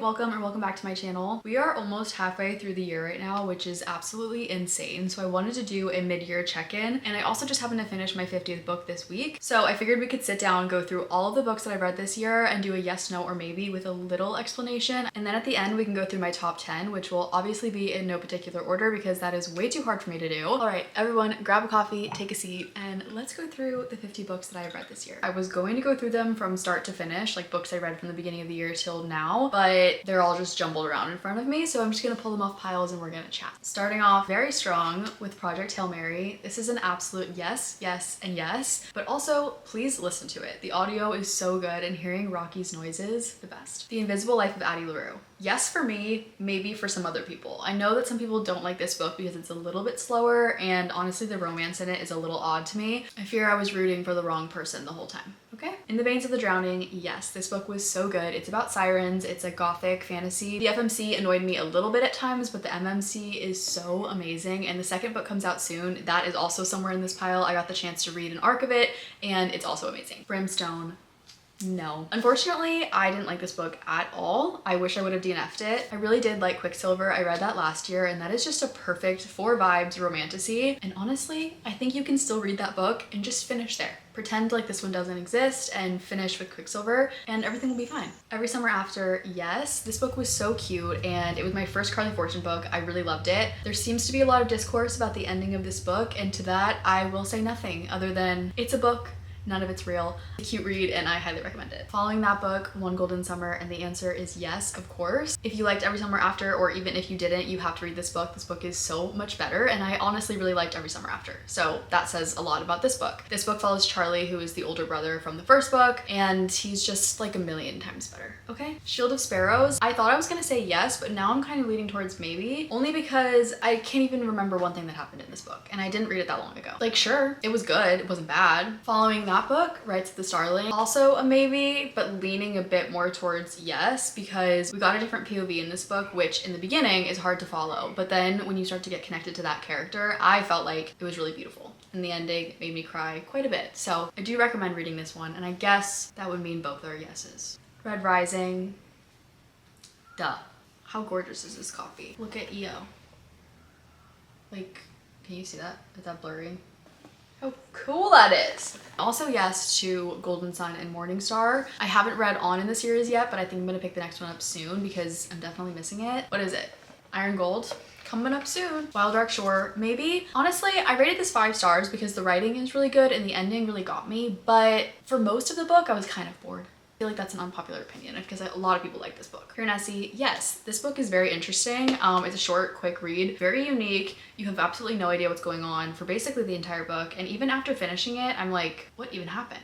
welcome back to my channel. We are almost halfway through the year right now, which is absolutely insane. So I wanted to do a mid-year check-in, and I also just happened to finish my 50th book this week. So I figured we could sit down, go through all of the books that I've read this year and do a yes, no, or maybe with a little explanation. And then at the end, we can go through my top 10, which will obviously be in no particular order because that is way too hard for me to do. All right, everyone, grab a coffee, take a seat, and let's go through the 50 books that I have read this year. I was going to go through them from start to finish, like books I read from the beginning of the year till now, but they're all just jumbled around in front of me, so I'm just gonna pull them off piles and we're gonna chat. Starting off very strong with Project Hail Mary. This is an absolute yes, yes, and yes, but also please listen to it. The audio is so good and hearing Rocky's noises, the best. The Invisible Life of Addie LaRue. Yes for me, maybe for some other people. I know that some people don't like this book because it's a little bit slower, and honestly the romance in it is a little odd to me. I fear I was rooting for the wrong person the whole time. Okay. In the Veins of the Drowning, yes, this book was so good. It's about sirens, it's a gothic fantasy. The FMC annoyed me a little bit at times, but the MMC is so amazing, and the second book comes out soon. That is also somewhere in this pile. I got the chance to read an arc of it, and it's also amazing. Brimstone. No. Unfortunately, I didn't like this book at all. I wish I would have DNF'd it. I really did like Quicksilver. I read that last year, and that is just a perfect for vibes romantasy. And honestly, I think you can still read that book and just finish there. Pretend like this one doesn't exist and finish with Quicksilver and everything will be fine. Every Summer After, yes. This book was so cute and it was my first Carly Fortune book. I really loved it. There seems to be a lot of discourse about the ending of this book, and to that I will say nothing other than it's a book. None of it's real. It's a cute read and I highly recommend it. Following that book, One Golden Summer, and the answer is yes, of course. If you liked Every Summer After, or even if you didn't, you have to read this book. This book is so much better, and I honestly really liked Every Summer After. So that says a lot about this book. This book follows Charlie, who is the older brother from the first book, and he's just like a million times better, okay? Shield of Sparrows. I thought I was gonna say yes, but now I'm kind of leaning towards maybe, only because I can't even remember one thing that happened in this book, and I didn't read it that long ago. Like, sure, it was good, it wasn't bad. Following that book, Rights of the Starling, also a maybe, but leaning a bit more towards yes, because we got a different POV in this book, which in the beginning is hard to follow, but then when you start to get connected to that character, I felt like it was really beautiful. And the ending made me cry quite a bit. So I do recommend reading this one, and I guess that would mean both are yeses. Red Rising, duh. How gorgeous is this coffee? Look at EO. Like, can you see that? Is that blurry? How cool that is. Also yes to Golden Sun and Morning Star. I haven't read on in the series yet, but I think I'm gonna pick the next one up soon because I'm definitely missing it. What is it? Iron Gold? Coming up soon. Wild Dark Shore, maybe. Honestly, I rated this 5 stars because the writing is really good and the ending really got me, but for most of the book, I was kind of bored. I feel like that's an unpopular opinion because a lot of people like this book. Pure Nessie, yes, this book is very interesting. It's a short, quick read, very unique. You have absolutely no idea what's going on for basically the entire book, and even after finishing it, I'm like, what even happened?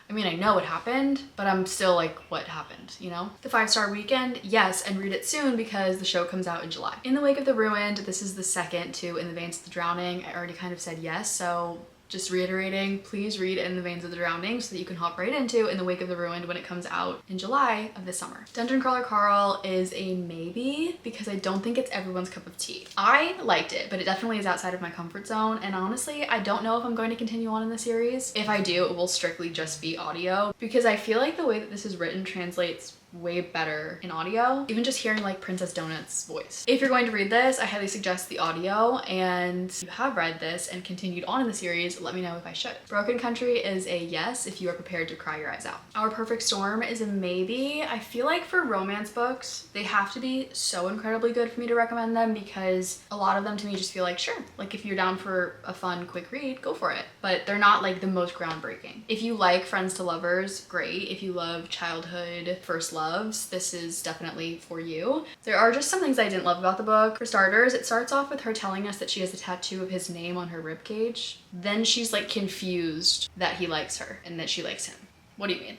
I mean, I know what happened, but I'm still like, what happened, you know? The 5-star Weekend, yes, and read it soon because the show comes out in July. In the Wake of the Ruined, this is the second to In the Veins of the Drowning. I already kind of said yes, so just reiterating, please read In the Veins of the Drowning so that you can hop right into In the Wake of the Ruined when it comes out in July of this summer. Dungeon Crawler Carl is a maybe because I don't think it's everyone's cup of tea. I liked it, but it definitely is outside of my comfort zone, and honestly, I don't know if I'm going to continue on in the series. If I do, it will strictly just be audio because I feel like the way that this is written translates way better in audio, even just hearing like Princess Donut's voice. If you're going to read this, I highly suggest the audio, and if you have read this and continued on in the series, let me know if I should. Broken Country is a yes if you are prepared to cry your eyes out. Our Perfect Storm is a maybe. I feel like for romance books, they have to be so incredibly good for me to recommend them because a lot of them to me just feel like, sure, like if you're down for a fun, quick read, go for it. But they're not like the most groundbreaking. If you like Friends to Lovers, great. If you love childhood, first loves, this is definitely for you. There are just some things I didn't love about the book. For starters, it starts off with her telling us that she has a tattoo of his name on her ribcage. Then she's like confused that he likes her and that she likes him. What do you mean?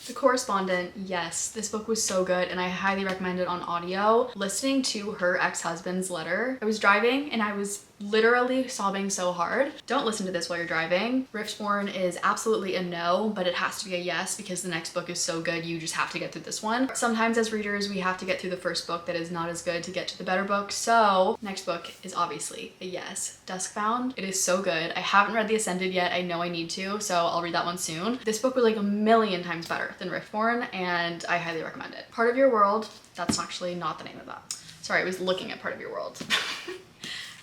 The Correspondent, yes, this book was so good and I highly recommend it on audio. Listening to her ex-husband's letter, I was driving and I was literally sobbing so hard. Don't listen to this while you're driving. Riftborn is absolutely a no, but it has to be a yes because the next book is so good, you just have to get through this one. Sometimes as readers, we have to get through the first book that is not as good to get to the better book, so next book is obviously a yes. Duskbound, it is so good. I haven't read The Ascended yet. I know I need to, so I'll read that one soon. This book was like a million times better than Riftborn, and I highly recommend it. Part of Your World, that's actually not the name of that. Sorry, I was looking at Part of Your World.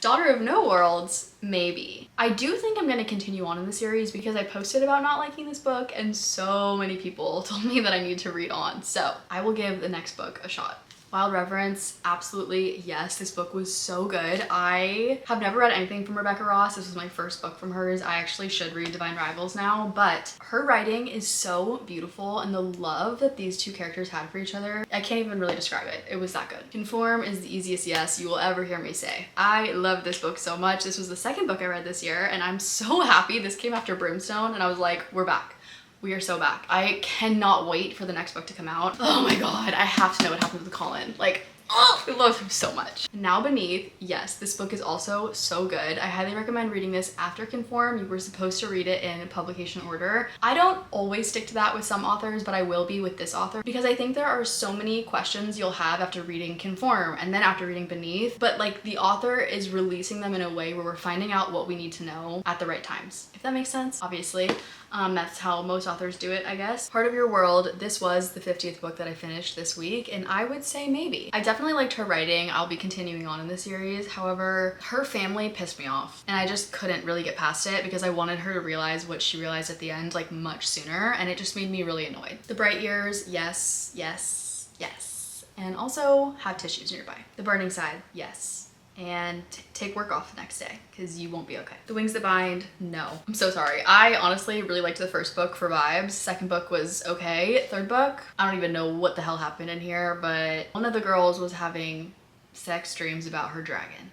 Daughter of No Worlds, maybe. I do think I'm gonna continue on in the series because I posted about not liking this book and so many people told me that I need to read on. So I will give the next book a shot. Wild Reverence, absolutely yes. This book was so good. I have never read anything from Rebecca Ross. This was my first book from hers. I actually should read Divine Rivals now, but her writing is so beautiful and the love that these two characters had for each other, I can't even really describe it. It was that good. Conform is the easiest yes you will ever hear me say. I love this book so much. This was the second book I read this year and I'm so happy. This came after Brimstone and I was like, we're back. We are so back. I cannot wait for the next book to come out. Oh my god, I have to know what happened with Colin. Like, oh, I love him so much. Now Beneath, yes, this book is also so good. I highly recommend reading this after Conform. You were supposed to read it in publication order. I don't always stick to that with some authors, but I will be with this author because I think there are so many questions you'll have after reading Conform and then after reading Beneath, but like the author is releasing them in a way where we're finding out what we need to know at the right times. If that makes sense, obviously. That's how most authors do it, I guess. Part of Your World, this was the 50th book that I finished this week, and I would say maybe. I definitely liked her writing. I'll be continuing on in the series. However, her family pissed me off, and I just couldn't really get past it because I wanted her to realize what she realized at the end, like much sooner, and it just made me really annoyed. The Bright Years, yes, yes, yes. And also have tissues nearby. The Burning Side, yes. And take work off the next day because you won't be okay. The Wings That Bind, no. I'm so sorry. I honestly really liked the first book for vibes. Second book was okay. Third book, I don't even know what the hell happened in here, but one of the girls was having sex dreams about her dragon.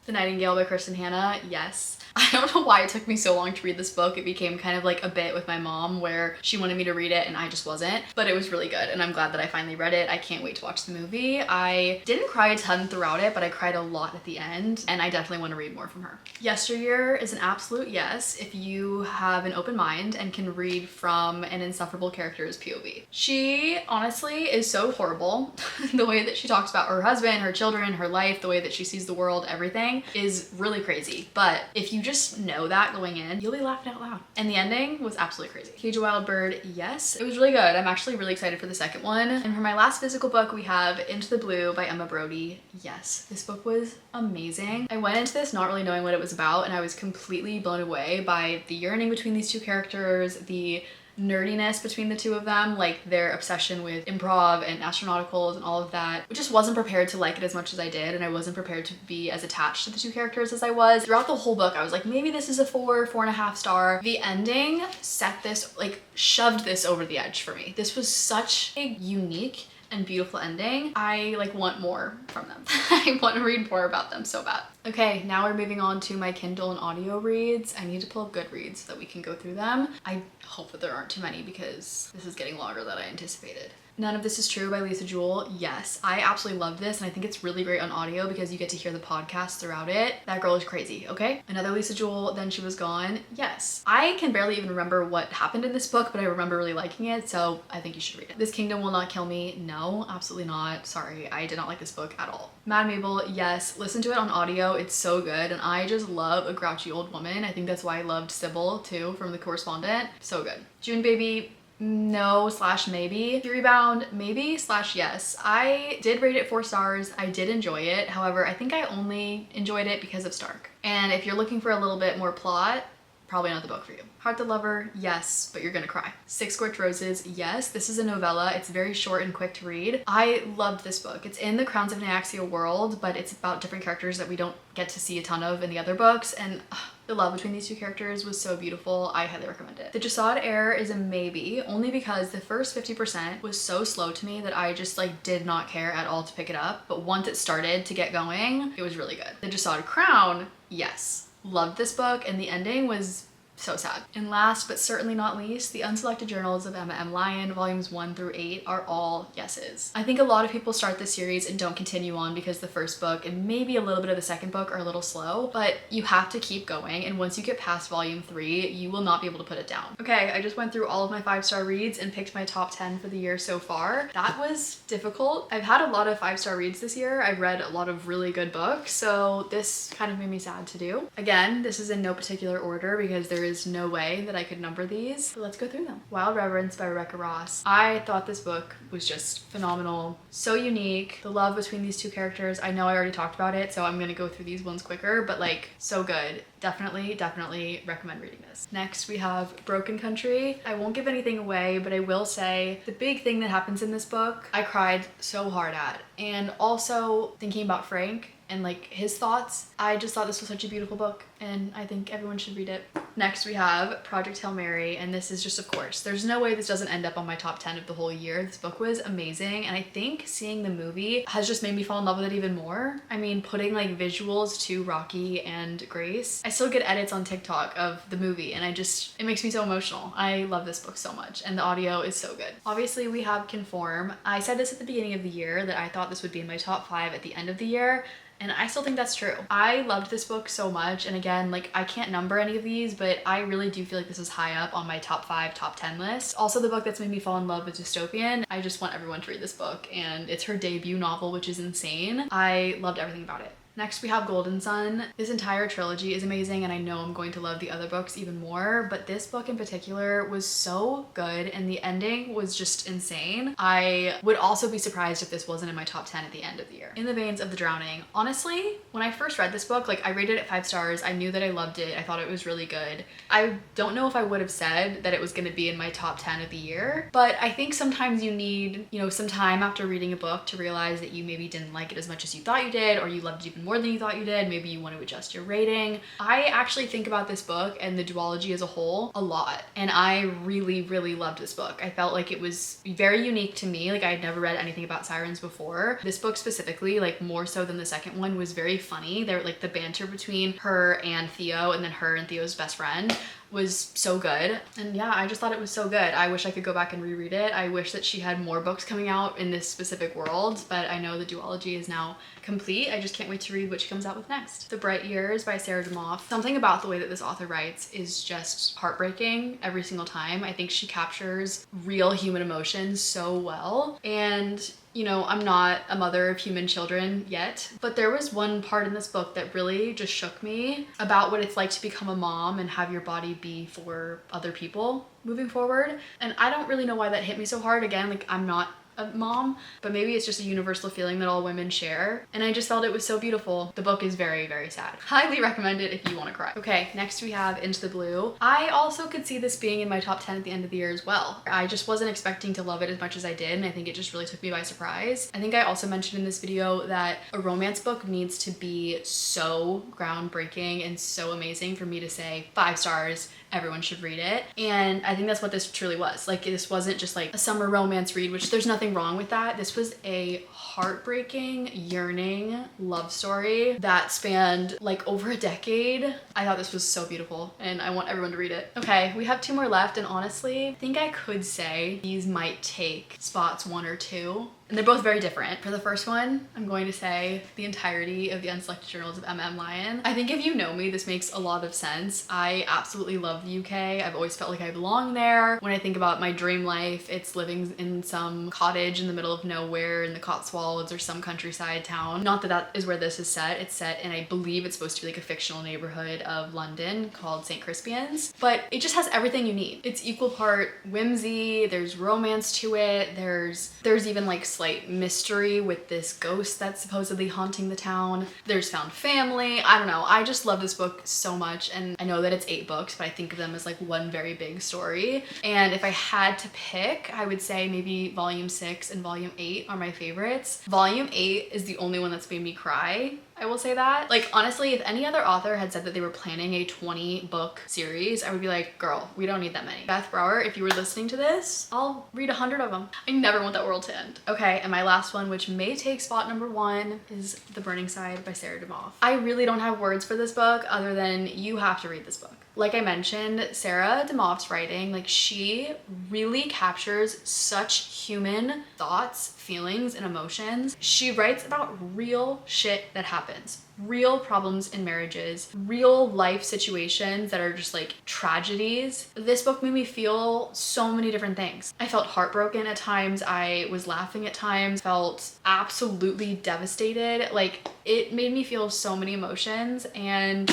The Nightingale by Kristen Hanna, yes. I don't know why it took me so long to read this book. It became kind of like a bit with my mom where she wanted me to read it and I just wasn't, but it was really good and I'm glad that I finally read it. I can't wait to watch the movie. I didn't cry a ton throughout it, but I cried a lot at the end and I definitely want to read more from her. Yesteryear is an absolute yes if you have an open mind and can read from an insufferable character's POV. She honestly is so horrible. The way that she talks about her husband, her children, her life, the way that she sees the world, everything is really crazy. But if you just know that going in, you'll be laughing out loud. And the ending was absolutely crazy. Cage a Wild Bird, yes. It was really good. I'm actually really excited for the second one. And for my last physical book, we have Into the Blue by Emma Brody. Yes, this book was amazing. I went into this not really knowing what it was about and I was completely blown away by the yearning between these two characters, the nerdiness between the two of them, like their obsession with improv and astronauticals and all of that. I just wasn't prepared to like it as much as I did and I wasn't prepared to be as attached to the two characters as I was. Throughout the whole book, I was like, maybe this is a 4.5 star. The ending set this, like shoved this over the edge for me. This was such a unique and beautiful ending. I like want more from them. I want to read more about them so bad. Okay, now we're moving on to my Kindle and audio reads. I need to pull up Goodreads so that we can go through them. I hope that there aren't too many because this is getting longer than I anticipated. None of This Is True by Lisa Jewell. Yes, I absolutely love this and I think it's really great on audio because you get to hear the podcast throughout it. That girl is crazy, okay? Another Lisa Jewell, Then She Was Gone. Yes. I can barely even remember what happened in this book, but I remember really liking it, so I think you should read it. This Kingdom Will Not Kill Me. No, absolutely not. Sorry, I did not like this book at all. Mad Mabel, yes. Listen to it on audio. It's so good and I just love a grouchy old woman. I think that's why I loved Sybil too from The Correspondent. So good. June Baby, no / maybe. Furybound, maybe / yes. I did rate it 4 stars. I did enjoy it. However, I think I only enjoyed it because of Stark. And if you're looking for a little bit more plot, probably not the book for you. Heart the Lover, yes, but you're gonna cry. Six Scorched Roses, yes. This is a novella. It's very short and quick to read. I loved this book. It's in the Crowns of Nyaxia world, but it's about different characters that we don't get to see a ton of in the other books, and the love between these two characters was so beautiful. I highly recommend it. The Jasad Heir is a maybe, only because the first 50% was so slow to me that I just like did not care at all to pick it up, but once it started to get going, it was really good. The Jasad Crown, yes. Loved this book and the ending was So sad. And last but certainly not least, the Unselected Journals of Emma M. Lyon, volumes 1 through 8 are all yeses. I think a lot of people start this series and don't continue on because the first book and maybe a little bit of the second book are a little slow, but you have to keep going, and once you get past volume 3, you will not be able to put it down. Okay, I just went through all of my 5-star reads and picked my top 10 for the year so far. That was difficult. I've had a lot of 5-star reads this year. I've read a lot of really good books, so this kind of made me sad to do. Again, this is in no particular order because there is no way that I could number these. So let's go through them. Wild Reverence by Rebecca Ross. I thought this book was just phenomenal. So unique. The love between these two characters. I know I already talked about it, so I'm gonna go through these ones quicker, but like so good. Definitely recommend reading this. Next we have Broken Country. I won't give anything away, but I will say the big thing that happens in this book I cried so hard at. And also thinking about Frank and like his thoughts. I just thought this was such a beautiful book and I think everyone should read it. Next we have Project Hail Mary, and this is just, of course, there's no way this doesn't end up on my top 10 of the whole year. This book was amazing, and I think seeing the movie has just made me fall in love with it even more. I mean, putting like visuals to Rocky and Grace. I still get edits on TikTok of the movie and it makes me so emotional. I love this book so much and the audio is so good. Obviously we have Conform. I said this at the beginning of the year that I thought this would be in my top 5 at the end of the year. And I still think that's true. I loved this book so much, and again, like I can't number any of these, but I really do feel like this is high up on my top 5, top 10 list. Also the book that's made me fall in love with dystopian. I just want everyone to read this book, and it's her debut novel, which is insane. I loved everything about it. Next we have Golden Sun. This entire trilogy is amazing and I know I'm going to love the other books even more, but this book in particular was so good and the ending was just insane. I would also be surprised if this wasn't in my top 10 at the end of the year. In the Veins of the Drowning. Honestly, when I first read this book, like I rated it 5 stars. I knew that I loved it. I thought it was really good. I don't know if I would have said that it was going to be in my top 10 of the year, but I think sometimes you need, some time after reading a book to realize that you maybe didn't like it as much as you thought you did, or you loved it even more than you thought you did. Maybe you want to adjust your rating. I actually think about this book and the duology as a whole a lot, and I really loved this book. I felt like it was very unique to me. Like I had never read anything about sirens before. This book specifically, like more so than the second one, was very funny. There, like the banter between her and Theo, and then her and Theo's best friend, was so good. And yeah, I just thought it was so good. I wish I could go back and reread it. I wish that she had more books coming out in this specific world, but I know the duology is now complete. I just can't wait to read what she comes out with next. The Bright Years by Sarah DeMoff. Something about the way that this author writes is just heartbreaking every single time. I think she captures real human emotions so well. And I'm not a mother of human children yet, but there was one part in this book that really just shook me about what it's like to become a mom and have your body be for other people moving forward. And I don't really know why that hit me so hard. Again, like I'm not a mom, but maybe it's just a universal feeling that all women share, and I just felt it was so beautiful. The book is very sad. Highly recommend it if you want to cry. Okay, next we have Into the Blue. I also could see this being in my top 10 at the end of the year as well. I just wasn't expecting to love it as much as I did, and I think it just really took me by surprise. I think I also mentioned in this video that a romance book needs to be so groundbreaking and so amazing for me to say 5 stars, everyone should read it. And I think that's what this truly was. Like, this wasn't just like a summer romance read, which there's nothing wrong with that. This was a heartbreaking, yearning love story that spanned like over a decade. I thought this was so beautiful and I want everyone to read it. Okay, we have 2 more left, and honestly, I think I could say these might take spots 1 or 2. And they're both very different. For the first one, I'm going to say the entirety of the Unselected Journals of Emma M. Lyon. I think if you know me, this makes a lot of sense. I absolutely love the UK. I've always felt like I belong there. When I think about my dream life, it's living in some cottage in the middle of nowhere in the Cotswolds or some countryside town. Not that that is where this is set. It's set in, I believe it's supposed to be like a fictional neighborhood of London called St. Crispian's. But it just has everything you need. It's equal part whimsy, there's romance to it, there's even like slight mystery with this ghost that's supposedly haunting the town. There's found family. I don't know. I just love this book so much, and I know that it's 8 books, but I think of them as like one very big story. And if I had to pick, I would say maybe volume 6 and volume 8 are my favorites. Volume 8 is the only one that's made me cry. I will say that. Like, honestly, if any other author had said that they were planning a 20-book series, I would be like, girl, we don't need that many. Beth Brower, if you were listening to this, I'll read 100 of them. I never want that world to end. Okay, and my last one, which may take spot number 1, is The Burning Side by Sarah DeMoff. I really don't have words for this book other than you have to read this book. Like I mentioned, Sarah DeMoff's writing, like she really captures such human thoughts, feelings, and emotions. She writes about real shit that happens. Real problems in marriages, real life situations that are just like tragedies. This book made me feel so many different things. I felt heartbroken at times, I was laughing at times, felt absolutely devastated. Like it made me feel so many emotions, and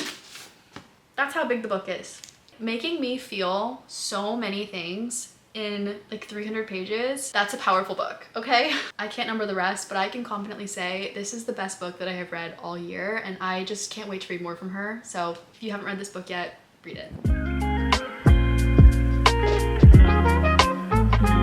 that's how big the book is. Making me feel so many things in like 300 pages, that's a powerful book, okay? I can't number the rest, but I can confidently say this is the best book that I have read all year, and I just can't wait to read more from her. So if you haven't read this book yet, read it.